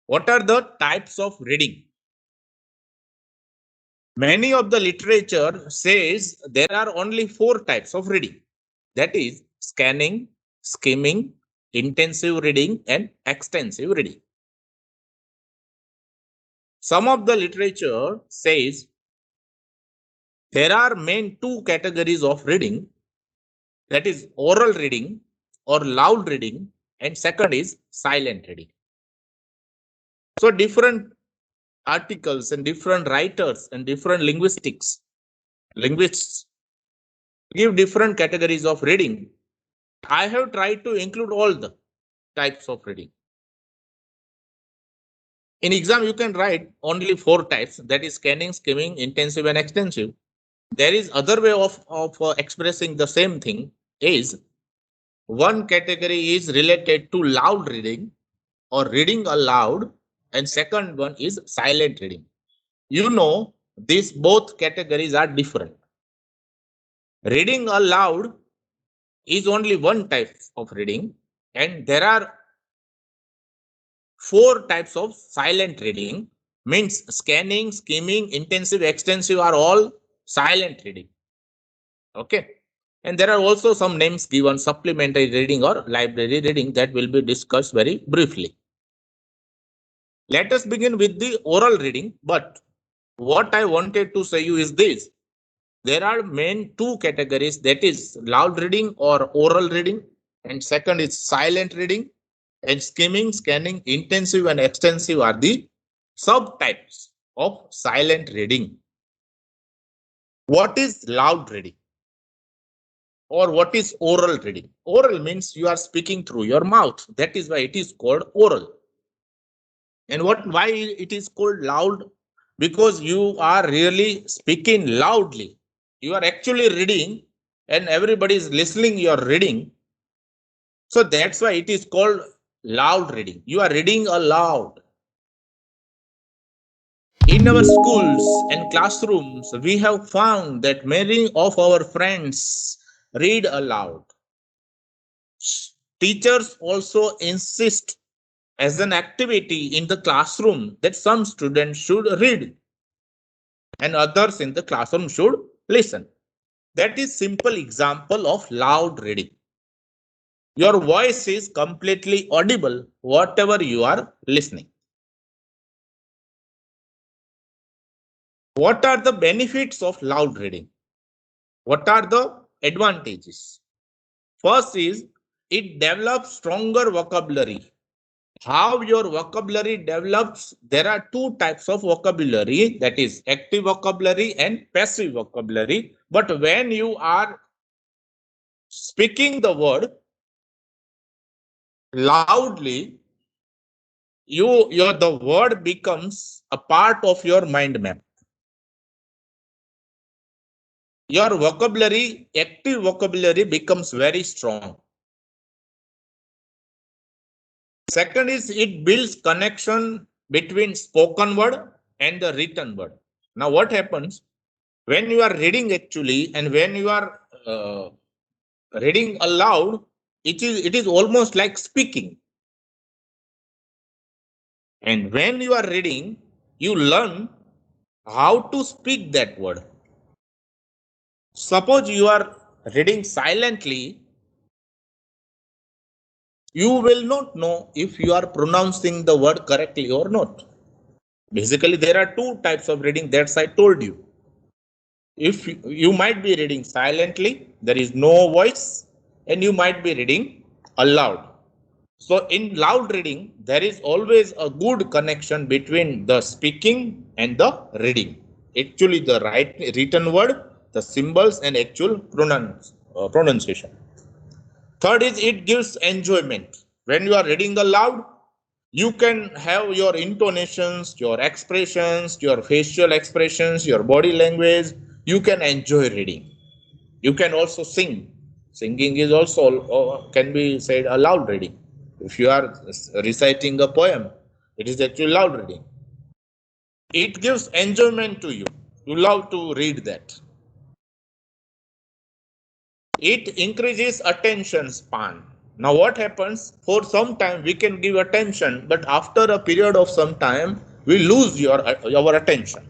What are the types of reading? Many of the literature says there are only 4 types of reading. That is scanning, skimming, intensive reading, and extensive reading. Some of the literature says there are main 2 categories of reading, that is oral reading or loud reading, and second is silent reading. So different articles and different writers and different linguists give different categories of reading. I have tried to include all the types of reading. In exam, you can write only 4 types, that is scanning, skimming, intensive, and extensive. There is other way of expressing the same thing is one category is related to loud reading or reading aloud, and second one is silent reading. You know, these both categories are different. Reading aloud is only one type of reading, and there are 4 types of silent reading, means scanning, skimming, intensive, extensive are all silent reading. Okay. And there are also some names given, supplementary reading or library reading, that will be discussed very briefly. Let us begin with the oral reading, but what I wanted to say you is this. There are main 2 categories, that is loud reading or oral reading, and second is silent reading, and skimming, scanning, intensive, and extensive are the subtypes of silent reading. What is loud reading? Or what is oral reading? Oral means you are speaking through your mouth. That is why it is called oral. And why it is called loud? Because you are really speaking loudly. You are actually reading and everybody is listening your reading. So that's why it is called loud reading. You are reading aloud. In our schools and classrooms, we have found that many of our friends read aloud. Teachers also insist as an activity in the classroom that some students should read and others in the classroom should listen. That is simple example of loud reading. Your voice is completely audible whatever you are listening. What are the benefits of loud reading? What are the advantages? First is it develops stronger vocabulary. How your vocabulary develops, there are 2 types of vocabulary, that is active vocabulary and passive vocabulary. But when you are speaking the word loudly, the word becomes a part of your mind map. Your vocabulary, active vocabulary becomes very strong. Second is it builds connection between spoken word and the written word. Now what happens when you are reading actually and when you are reading aloud, it is almost like speaking. And when you are reading, you learn how to speak that word. Suppose you are reading silently, you will not know if you are pronouncing the word correctly or not. Basically, there are 2 types of reading, that's I told you. If you might be reading silently, there is no voice, and you might be reading aloud. So in loud reading, there is always a good connection between the speaking and the reading. Actually, the written word, the symbols, and actual pronunciation. Third is it gives enjoyment. When you are reading aloud, you can have your intonations, your expressions, your facial expressions, your body language. You can enjoy reading. You can also sing. Singing is also can be said a loud reading. If you are reciting a poem, it is actually loud reading. It gives enjoyment to you. You love to read that. It increases attention span. Now what happens? For some time we can give attention, but after a period of some time we lose our attention.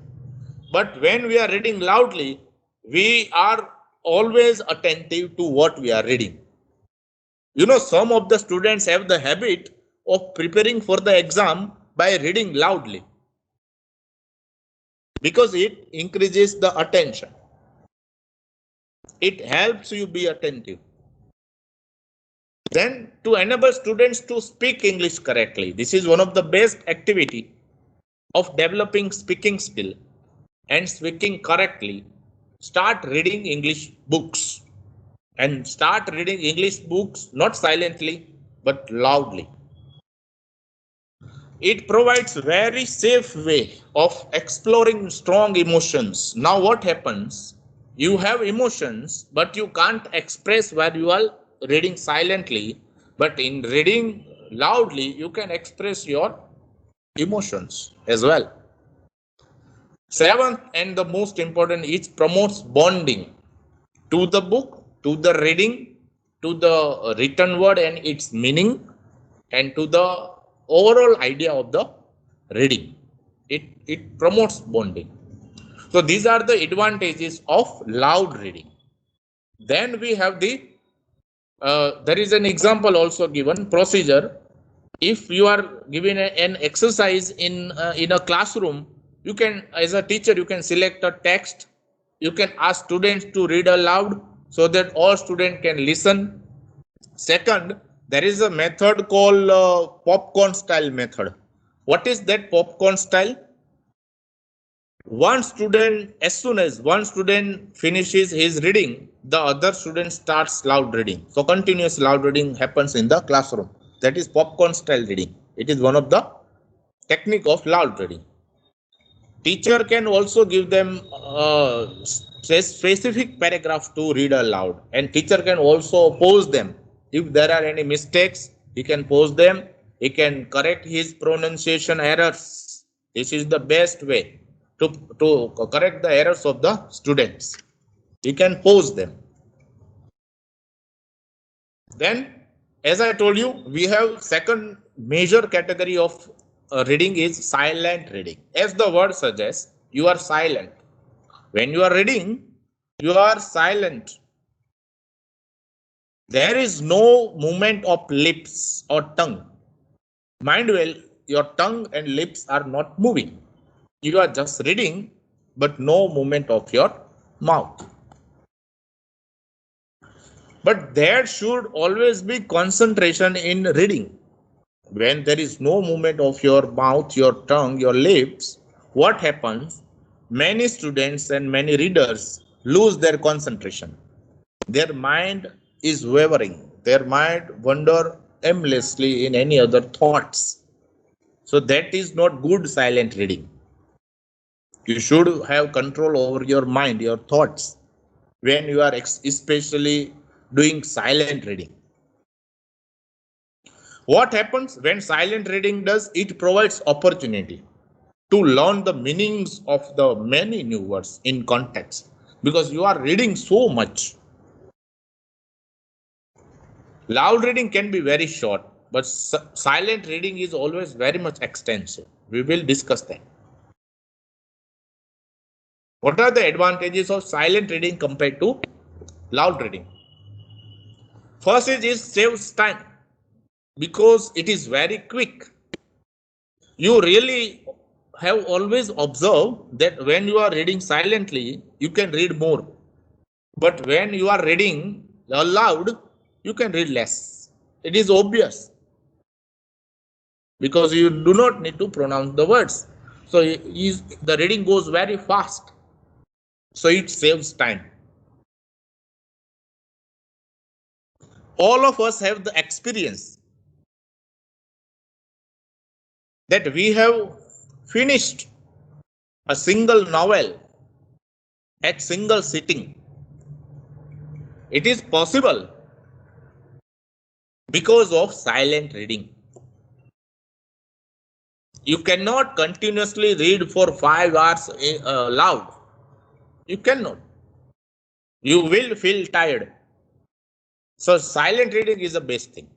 But when we are reading loudly, we are always attentive to what we are reading. Some of the students have the habit of preparing for the exam by reading loudly because it increases the attention. It helps you be attentive. Then to enable students to speak English correctly, this is one of the best activity of developing speaking skill and speaking correctly. Start reading English books and start reading English books not silently but loudly. It provides very safe way of exploring strong emotions. Now what happens? You have emotions, but you can't express while you are reading silently. But in reading loudly, you can express your emotions as well. Seventh and the most important is promotes bonding to the book, to the reading, to the written word and its meaning, and to the overall idea of the reading. It promotes bonding. So these are the advantages of loud reading. Then we have there is an example also given procedure. If you are given an exercise in a classroom, you can, as a teacher, you can select a text. You can ask students to read aloud so that all students can listen. Second, there is a method called popcorn style method. What is that popcorn style? As soon as one student finishes his reading, the other student starts loud reading. So continuous loud reading happens in the classroom. That is popcorn style reading. It is one of the technique of loud reading. Teacher can also give them specific paragraph to read aloud, and teacher can also pause them. If there are any mistakes, he can pause them. He can correct his pronunciation errors. This is the best way to correct the errors of the students. He can pause them. Then, as I told you, we have second major category of reading is silent reading. As the word suggests, you are silent. When you are reading, you are silent. There is no movement of lips or tongue. Mind well, your tongue and lips are not moving. You are just reading, but no movement of your mouth. But there should always be concentration in reading. When there is no movement of your mouth, your tongue, your lips, what happens? Many students and many readers lose their concentration. Their mind is wavering. Their mind wander aimlessly in any other thoughts. So that is not good silent reading. You should have control over your mind, your thoughts, when you are especially doing silent reading. What happens when silent reading does? It provides opportunity to learn the meanings of the many new words in context, because you are reading so much. Loud reading can be very short, but silent reading is always very much extensive. We will discuss that. What are the advantages of silent reading compared to loud reading? First is saves time because it is very quick. You really have always observed that when you are reading silently, you can read more. But when you are reading aloud, you can read less. It is obvious because you do not need to pronounce the words. So the reading goes very fast. So it saves time. All of us have the experience that we have finished a single novel at single sitting. It is possible because of silent reading. You cannot continuously read for 5 hours loud. You cannot. You will feel tired. So silent reading is the best thing.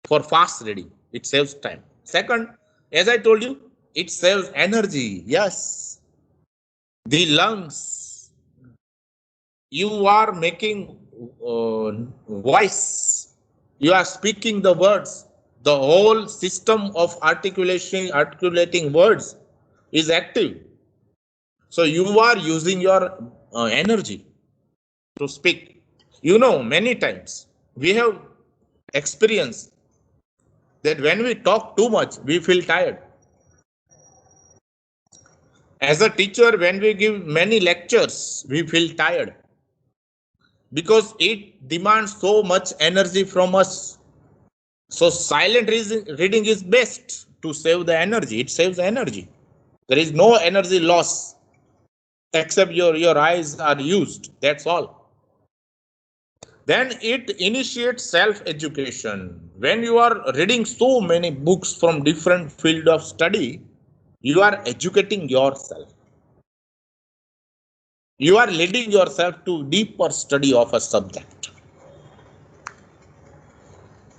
for fast reading. It saves time. Second, as I told you, it saves energy. Yes. The lungs. You are making voice. You are speaking the words. The whole system of articulating words is active. So you are using your energy to speak. You know, many times we have experienced that when we talk too much, we feel tired. As a teacher, when we give many lectures, we feel tired because it demands so much energy from us. So silent reading is best to save the energy. It saves energy. There is no energy loss except your eyes are used. That's all. Then it initiates self-education. When you are reading so many books from different field of study, you are educating yourself. You are leading yourself to deeper study of a subject.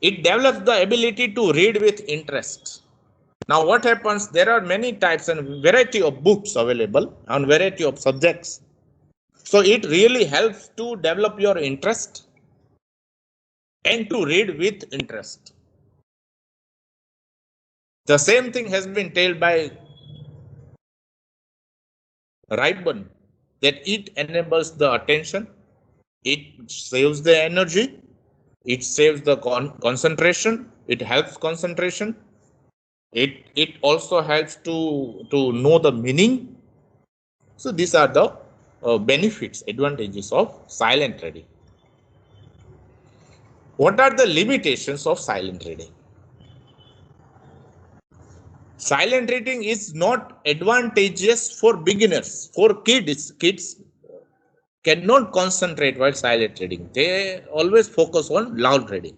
It develops the ability to read with interest. Now what happens, there are many types and variety of books available on variety of subjects. So it really helps to develop your interest and to read with interest. The same thing has been told by Raiban, that it enables the attention, it saves the energy, it saves the concentration, it helps concentration, it also helps to know the meaning. So these are the benefits, advantages of silent reading. What are the limitations of silent reading? Silent reading is not advantageous for beginners. For kids cannot concentrate while silent reading. They always focus on loud reading.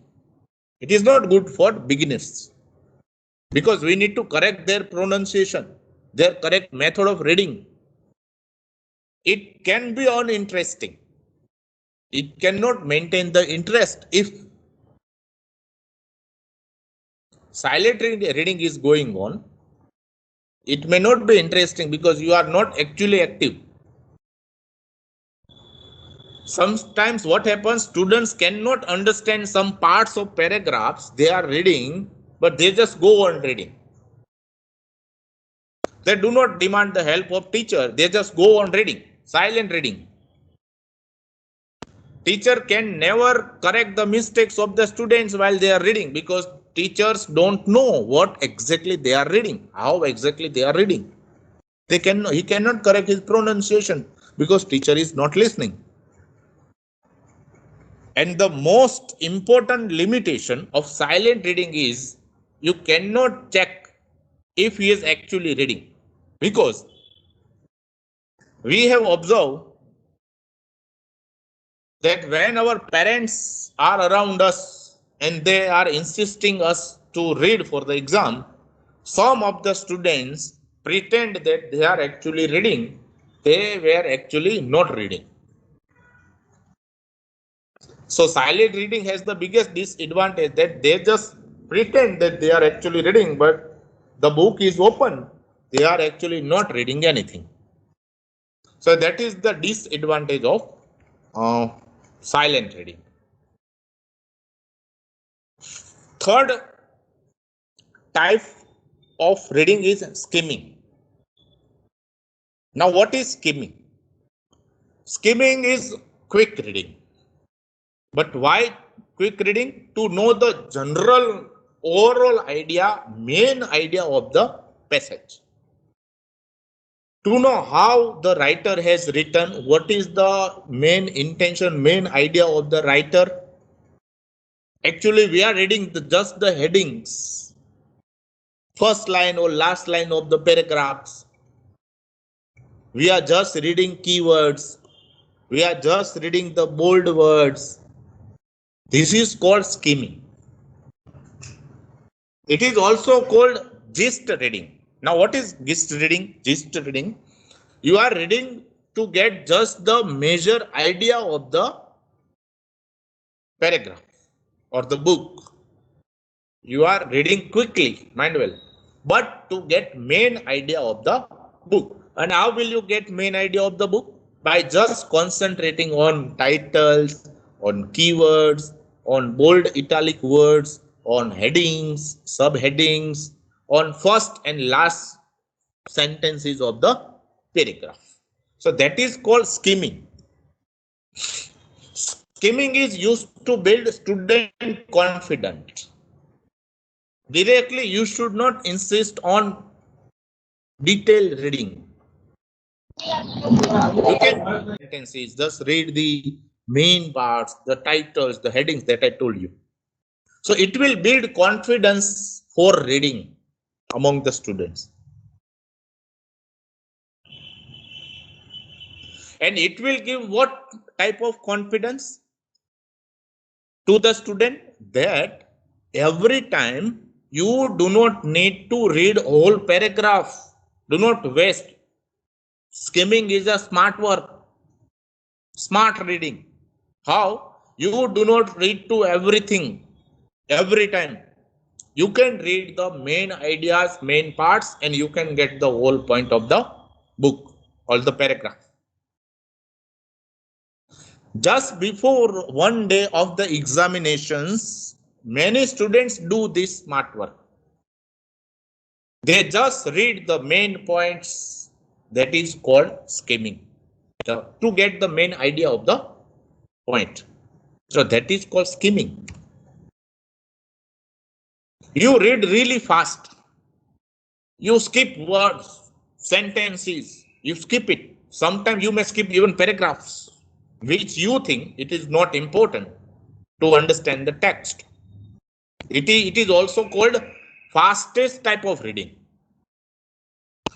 It is not good for beginners because we need to correct their pronunciation, their correct method of reading. It can be uninteresting. It cannot maintain the interest if silent reading is going on. It may not be interesting because you are not actually active. Sometimes what happens, students cannot understand some parts of paragraphs they are reading, but they just go on reading. They do not demand the help of teacher. They just go on reading, silent reading. Teacher can never correct the mistakes of the students while they are reading because teachers don't know what exactly they are reading, how exactly they are reading. He cannot correct his pronunciation because teacher is not listening. And the most important limitation of silent reading is you cannot check if he is actually reading, because we have observed that when our parents are around us and they are insisting us to read for the exam, some of the students pretend that they are actually reading. They were actually not reading. So silent reading has the biggest disadvantage that they just pretend that they are actually reading, but the book is open. They are actually not reading anything. So that is the disadvantage of silent reading. Third type of reading is skimming. Now, what is skimming? Skimming is quick reading. But why quick reading? To know the general overall idea, main idea of the passage. To know how the writer has written, what is the main intention, main idea of the writer. Actually, we are reading just the headings, first line or last line of the paragraphs. We are just reading keywords. We are just reading the bold words. This is called skimming. It is also called gist reading. Now, what is gist reading? Gist reading. You are reading to get just the major idea of the paragraph or the book. You are reading quickly, mind well, but to get main idea of the book. And how will you get main idea of the book? By just concentrating on titles, on keywords, on bold italic words, on headings, subheadings, on first and last sentences of the paragraph. So that is called skimming. Skimming is used to build student confidence. Directly, you should not insist on detailed reading. You can sentences, just read the main parts, the titles, the headings that I told you. So it will build confidence for reading among the students. And it will give what type of confidence to the student? That every time you do not need to read whole paragraph. Do not waste. Skimming is a smart work, smart reading. How? You do not read to everything every time. You can read the main ideas, main parts, and you can get the whole point of the book or the paragraph. Just before one day of the examinations, many students do this smart work. They just read the main points, that is called skimming, to get the main idea of the point. So that is called skimming. You read really fast. You skip words, sentences, you skip it. Sometimes you may skip even paragraphs, which you think it is not important to understand the text. It is also called fastest type of reading.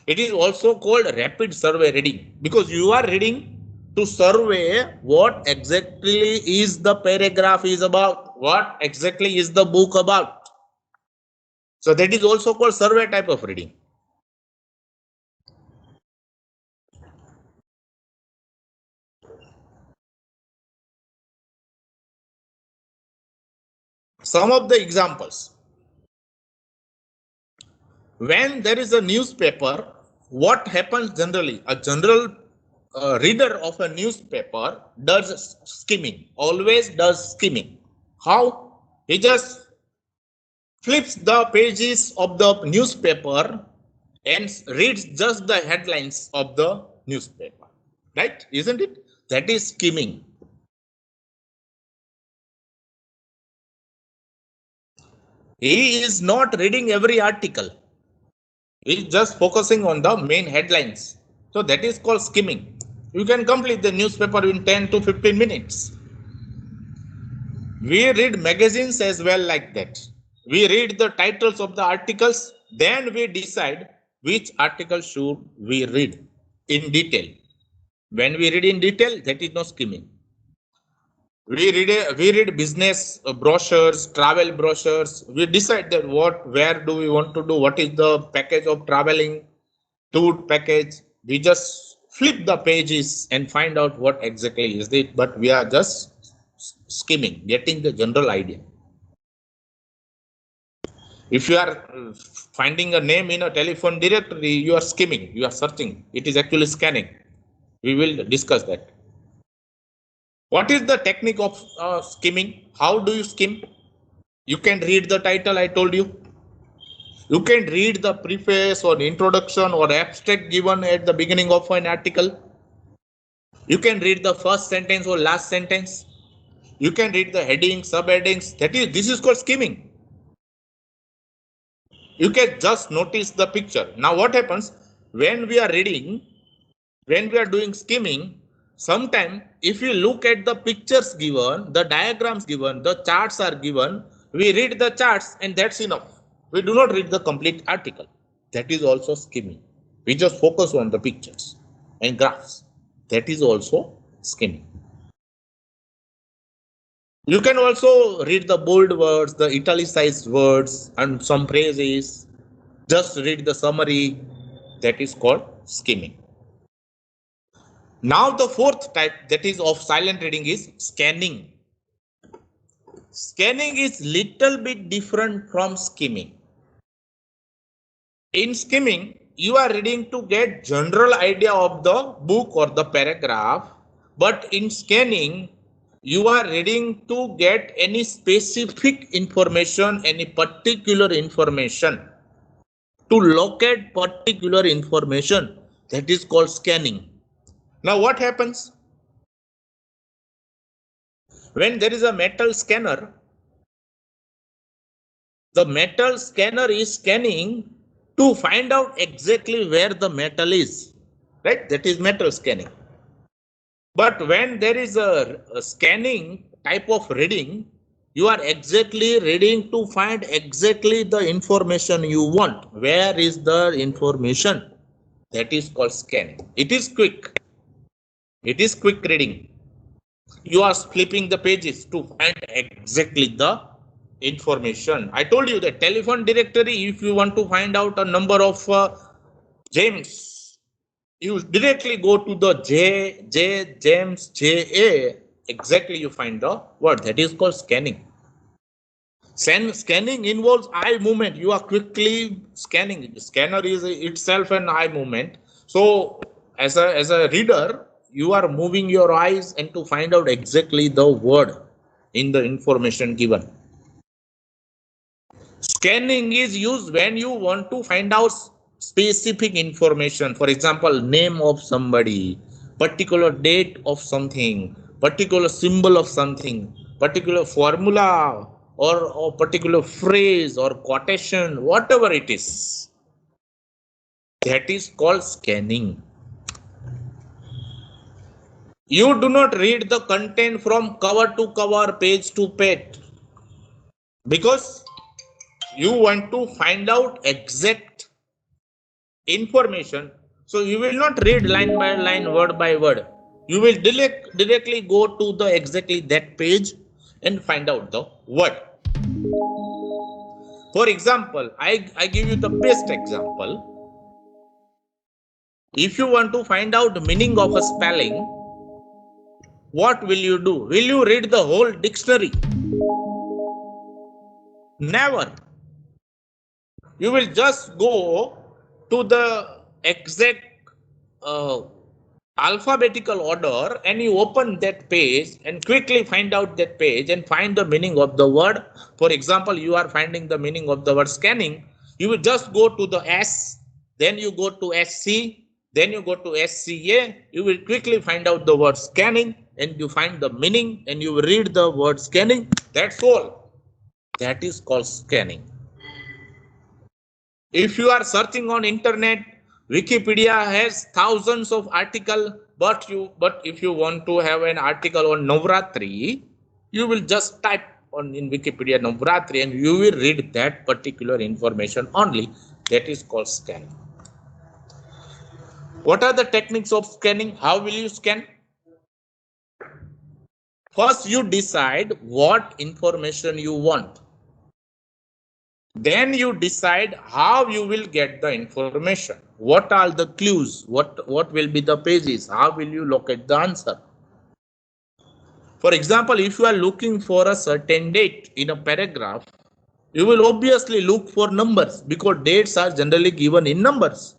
It is also called rapid survey reading, because you are reading to survey what exactly is the paragraph is about, what exactly is the book about. So that is also called survey type of reading. Some of the examples. When there is a newspaper, what happens generally? A general reader of a newspaper does skimming, always does skimming. How? He just flips the pages of the newspaper and reads just the headlines of the newspaper. Right? Isn't it? That is skimming. He is not reading every article. He is just focusing on the main headlines. So that is called skimming. You can complete the newspaper in 10 to 15 minutes. We read magazines as well like that. We read the titles of the articles, then we decide which article should we read in detail. When we read in detail, that is not skimming. We read business brochures, travel brochures. We decide that where do we want to do, what is the package of traveling, tour package. We just flip the pages and find out what exactly is it, but we are just skimming, getting the general idea. If you are finding a name in a telephone directory, you are skimming, you are searching. It is actually scanning. We will discuss that. What is the technique of skimming? How do you skim? You can read the title, I told you. You can read the preface or introduction or abstract given at the beginning of an article. You can read the first sentence or last sentence. You can read the headings, subheadings. This is called skimming. You can just notice the picture. Now what happens when we are reading, when we are doing skimming, sometimes if you look at the pictures given, the diagrams given, the charts are given, we read the charts and that's enough. We do not read the complete article. That is also skimming. We just focus on the pictures and graphs. That is also skimming. You can also read the bold words, the italicized words, and some phrases. Just read the summary. That is called skimming. Now the fourth type, that is of silent reading, is scanning. Scanning is little bit different from skimming. In skimming, you are reading to get general idea of the book or the paragraph, but in scanning, you are reading to get any specific information, any particular information, to locate particular information. That is called scanning. Now what happens? When there is a metal scanner, the metal scanner is scanning to find out exactly where the metal is, right? That is metal scanning. But when there is a scanning type of reading, you are exactly reading to find exactly the information you want. Where is the information? That is called scanning. It is quick. It is quick reading. You are flipping the pages to find exactly the information. I told you that telephone directory, if you want to find out a number of James, you directly go to the James, JA, exactly you find the word. That is called scanning. Scanning involves eye movement. You are quickly scanning. Scanner is itself an eye movement. So as a reader, you are moving your eyes and to find out exactly the word in the information given. Scanning is used when you want to find out specific information. For example, name of somebody, particular date of something, particular symbol of something, particular formula, or particular phrase or quotation, whatever it is. That is called scanning. You do not read the content from cover to cover, page to page, because you want to find out exact information. So you will not read line by line, word by word. You will directly go to the exactly that page and find out the word. For example, I give you the best example. If you want to find out the meaning of a spelling, what will you do? Will you read the whole dictionary? Never. You will just go to the exact alphabetical order and you open that page and quickly find out that page and find the meaning of the word. For example, you are finding the meaning of the word scanning. You will just go to the S, then you go to SC, then you go to SCA. You will quickly find out the word scanning and you find the meaning and you will read the word scanning. That's all. That is called scanning. If you are searching on internet, Wikipedia has thousands of articles, but if you want to have an article on Navratri, you will just type on in Wikipedia Navratri and you will read that particular information only. That is called scanning. What are the techniques of scanning? How will you scan? First, you decide what information you want. Then you decide how you will get the information. What are the clues? What will be the pages? How will you locate the answer? For example, if you are looking for a certain date in a paragraph, you will obviously look for numbers because dates are generally given in numbers.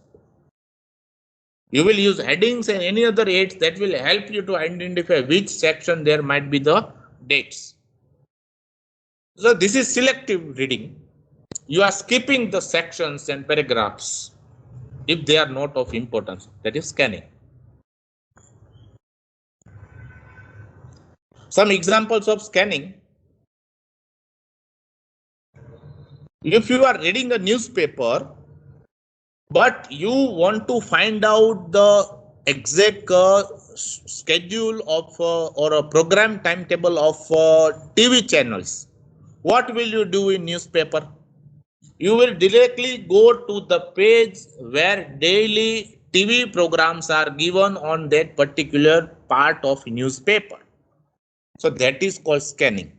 You will use headings and any other aids that will help you to identify which section there might be the dates. So this is selective reading. You are skipping the sections and paragraphs if they are not of importance. That is scanning. Some examples of scanning. If you are reading a newspaper, but you want to find out the exact schedule of or a program timetable of TV channels, what will you do in newspaper? You will directly go to the page where daily TV programs are given on that particular part of newspaper. So that is called scanning.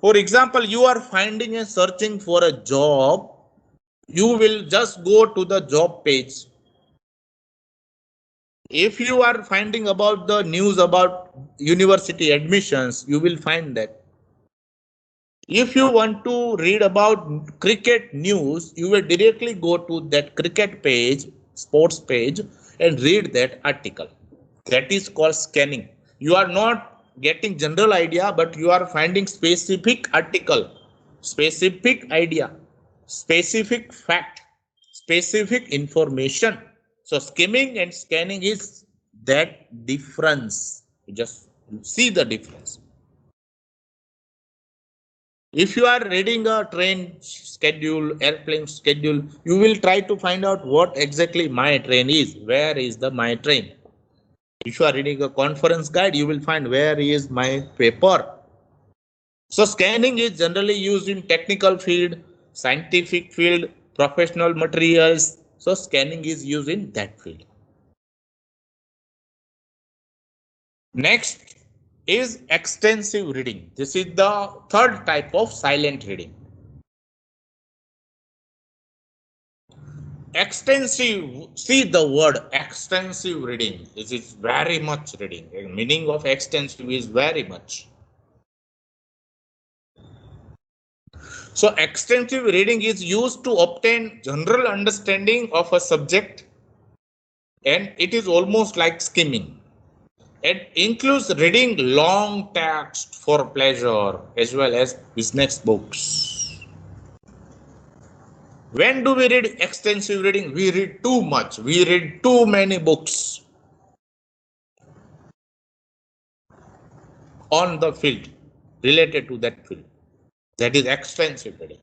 For example, you are finding and searching for a job. You will just go to the job page. If you are finding about the news about university admissions, you will find that. If you want to read about cricket news, you will directly go to that cricket page, sports page, and read that article. That is called scanning. You are not getting general idea, but you are finding specific article, specific idea, specific fact, specific information. So skimming and scanning is that difference. You just see the difference. If you are reading a train schedule, airplane schedule, you will try to find out what exactly my train is. Where is the my train? If you are reading a conference guide, you will find where is my paper. So scanning is generally used in technical field, scientific field, professional materials. So scanning is used in that field. Next is extensive reading. This is the third type of silent reading. Extensive, see the word extensive reading. This is very much reading. The meaning of extensive is very much. So extensive reading is used to obtain general understanding of a subject, and it is almost like skimming. It includes reading long text for pleasure as well as business books. When do we read extensive reading? We read too much. We read too many books on the field related to that field. That is extensive reading.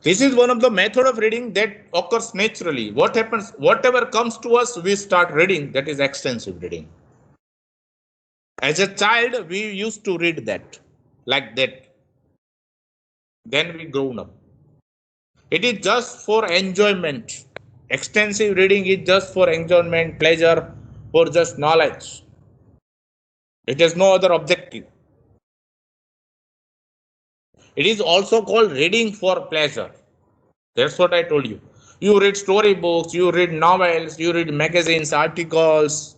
This is one of the method of reading that occurs naturally. What happens? Whatever comes to us, we start reading. That is extensive reading. As a child, we used to read that, like that. Then we grown up. It is just for enjoyment. Extensive reading is just for enjoyment, pleasure, for just knowledge. It has no other objective. It is also called reading for pleasure. That's what I told you. You read storybooks, you read novels, you read magazines, articles.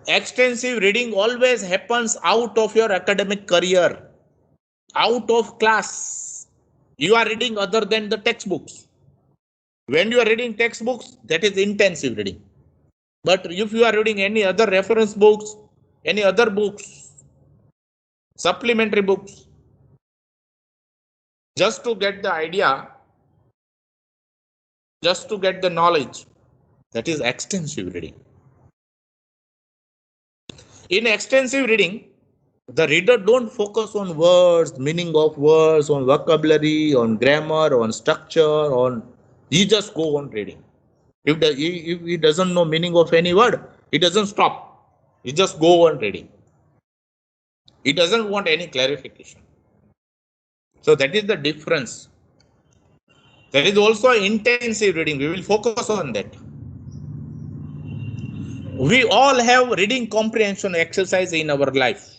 Extensive reading always happens out of your academic career, out of class. You are reading other than the textbooks. When you are reading textbooks, that is intensive reading. But if you are reading any other reference books, any other books, supplementary books, just to get the idea, just to get the knowledge, that is extensive reading. In extensive reading, the reader don't focus on words, meaning of words, on vocabulary, on grammar, on structure, on he just go on reading. If he doesn't know meaning of any word, he doesn't stop. He just go on reading. He doesn't want any clarification. So that is the difference. There is also intensive reading. We will focus on that. We all have reading comprehension exercise in our life.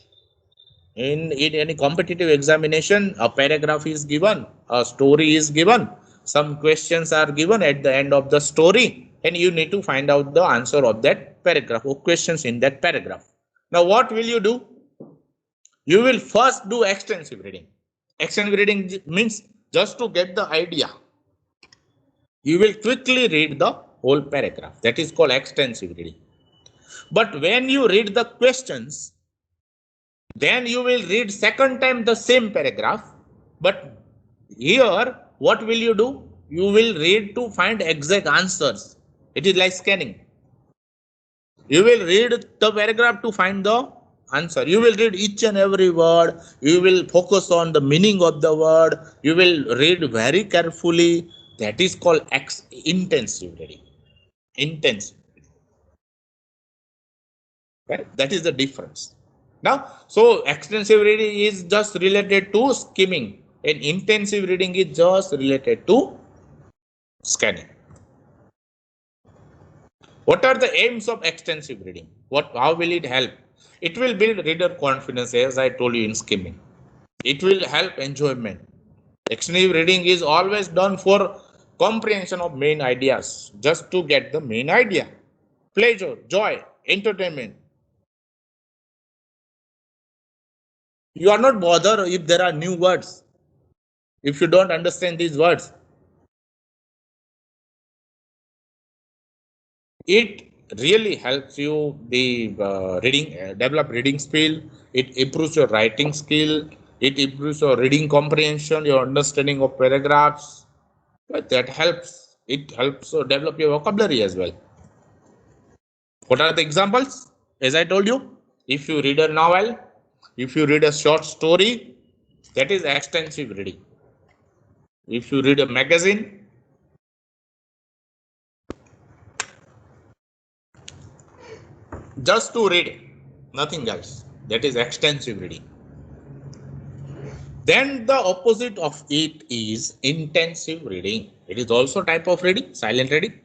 In any competitive examination, a paragraph is given, a story is given, some questions are given at the end of the story, and you need to find out the answer of that paragraph or questions in that paragraph. Now, what will you do? You will first do extensive reading. Extensive reading means just to get the idea. You will quickly read the whole paragraph. That is called extensive reading. But when you read the questions, then you will read second time the same paragraph. But here, what will you do? You will read to find exact answers. It is like scanning. You will read the paragraph to find the answer. You will read each and every word. You will focus on the meaning of the word. You will read very carefully. That is called intensive reading. Intensive. Right? That is the difference. Now, so extensive reading is just related to skimming, and intensive reading is just related to scanning. What are the aims of extensive reading? How will it help? It will build reader confidence, as I told you in skimming. It will help enjoyment. Extensive reading is always done for comprehension of main ideas, just to get the main idea. Pleasure, joy, entertainment. You are not bothered if there are new words, if you don't understand these words. It really helps you the reading, develop reading skill. It improves your writing skill. It improves your reading comprehension, your understanding of paragraphs. But that helps. It helps develop your vocabulary as well. What are the examples? As I told you, if you read a novel, if you read a short story, that is extensive reading. If you read a magazine, just to read, nothing else, that is extensive reading. Then the opposite of it is intensive reading. It is also a type of reading, silent reading.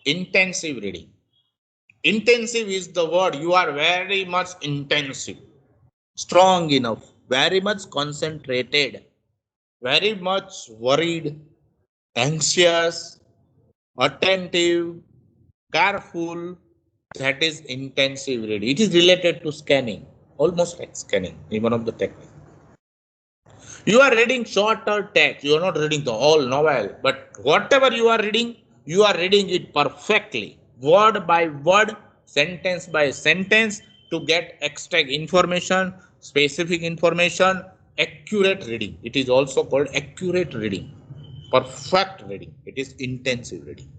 Intensive reading. Intensive is the word. You are very much intensive, strong enough, very much concentrated, very much worried, anxious, attentive, careful. That is intensive reading. It is related to scanning, almost like scanning, in one of the techniques. You are reading shorter text. You are not reading the whole novel, but whatever you are reading it perfectly, word by word, sentence by sentence, to get extract information, specific information, accurate reading. It is also called accurate reading, perfect reading. It is intensive reading.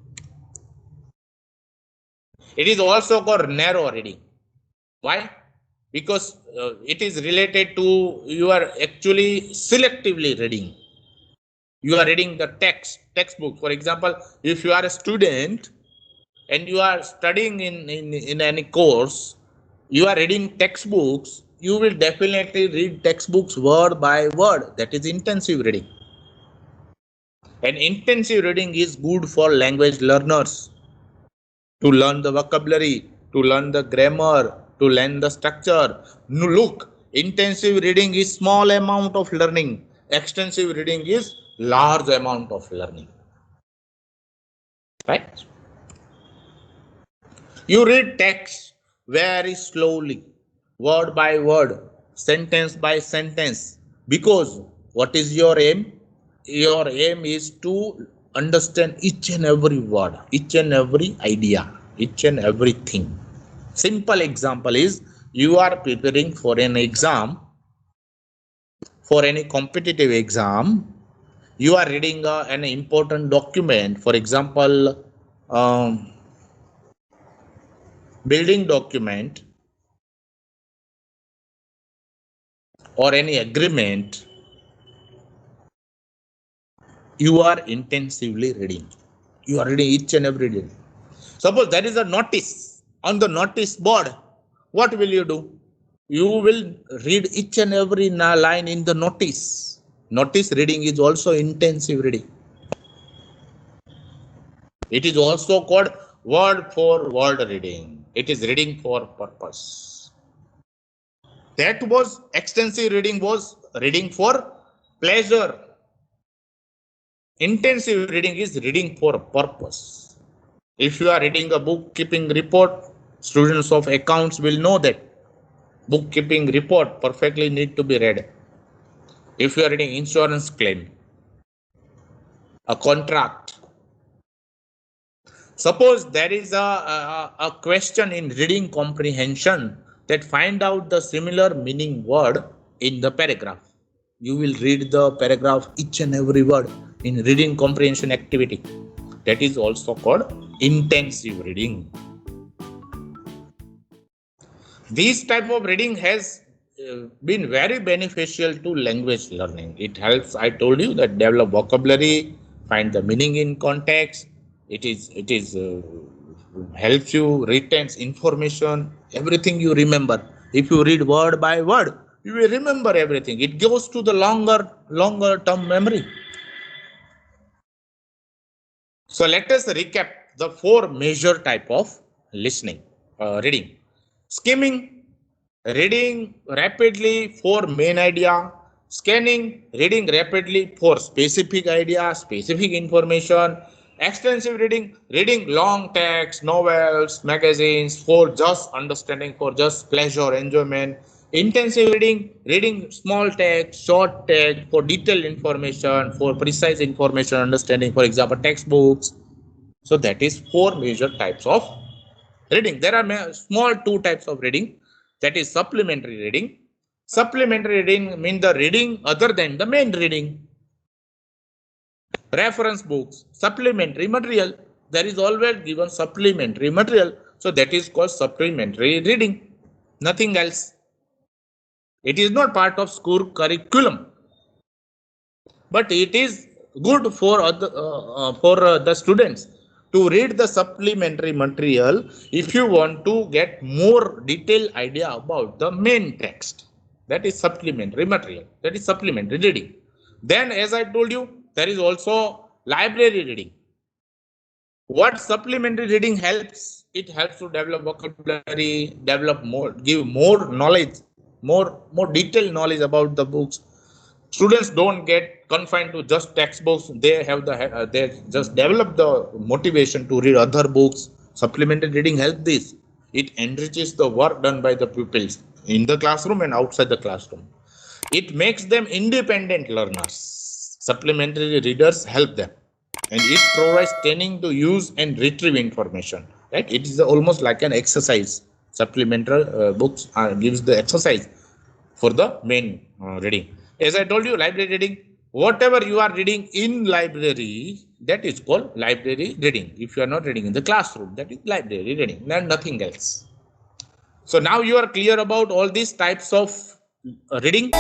It is also called narrow reading. Why? Because it is related to you are actually selectively reading. You are reading the textbook. For example, if you are a student and you are studying in any course, you are reading textbooks, you will definitely read textbooks word by word. That is intensive reading. And intensive reading is good for language learners, to learn the vocabulary, to learn the grammar, to learn the structure. Look, intensive reading is small amount of learning. Extensive reading is large amount of learning. Right? You read text very slowly, word by word, sentence by sentence. Because what is your aim? Your aim is to understand each and every word, each and every idea, each and everything. Simple example is you are preparing for an exam, for any competitive exam. You are reading an important document, for example, building document or any agreement. You are intensively reading. You are reading each and every day. Suppose there is a notice on the notice board. What will you do? You will read each and every line in the notice. Notice reading is also intensive reading. It is also called word for word reading. It is reading for purpose. That was extensive reading, was reading for pleasure. Intensive reading is reading for a purpose. If you are reading a bookkeeping report, students of accounts will know that bookkeeping report perfectly need to be read. If you are reading insurance claim, a contract, suppose there is a question in reading comprehension that find out the similar meaning word in the paragraph. You will read the paragraph each and every word in reading comprehension activity. That is also called intensive reading. This type of reading has been very beneficial to language learning. It helps, I told you, that develop vocabulary, find the meaning in context. It is helps you retains information, everything you remember. If you read word by word, you will remember everything. It goes to the longer term memory. So let us recap the four major type of reading. Skimming, reading rapidly for main idea. Scanning, reading rapidly for specific idea, specific information. Extensive reading, reading long text, novels, magazines for just understanding, for just pleasure, enjoyment. Intensive reading, reading small text, short text for detailed information, for precise information understanding, for example, textbooks. So that is four major types of reading. There are small two types of reading. That is supplementary reading. Supplementary reading means the reading other than the main reading. Reference books, supplementary material. There is always given supplementary material. So that is called supplementary reading. Nothing else. It is not part of school curriculum, but it is good for the students to read the supplementary material if you want to get more detailed idea about the main text. That is supplementary material. That is supplementary reading. Then, as I told you, there is also library reading. What supplementary reading helps? It helps to develop vocabulary, develop more, give more knowledge, more detailed knowledge about the books. Students don't get confined to just textbooks. They have they just develop the motivation to read other books. Supplementary reading helps this. It enriches the work done by the pupils in the classroom and outside the classroom. It makes them independent learners. Supplementary readers help them, and it provides training to use and retrieve information. Right? It is almost like an exercise. Supplementary books gives the exercise for the main reading. As I told you, library reading, whatever you are reading in library, that is called library reading. If you are not reading in the classroom, that is library reading, and nothing else. So now you are clear about all these types of reading.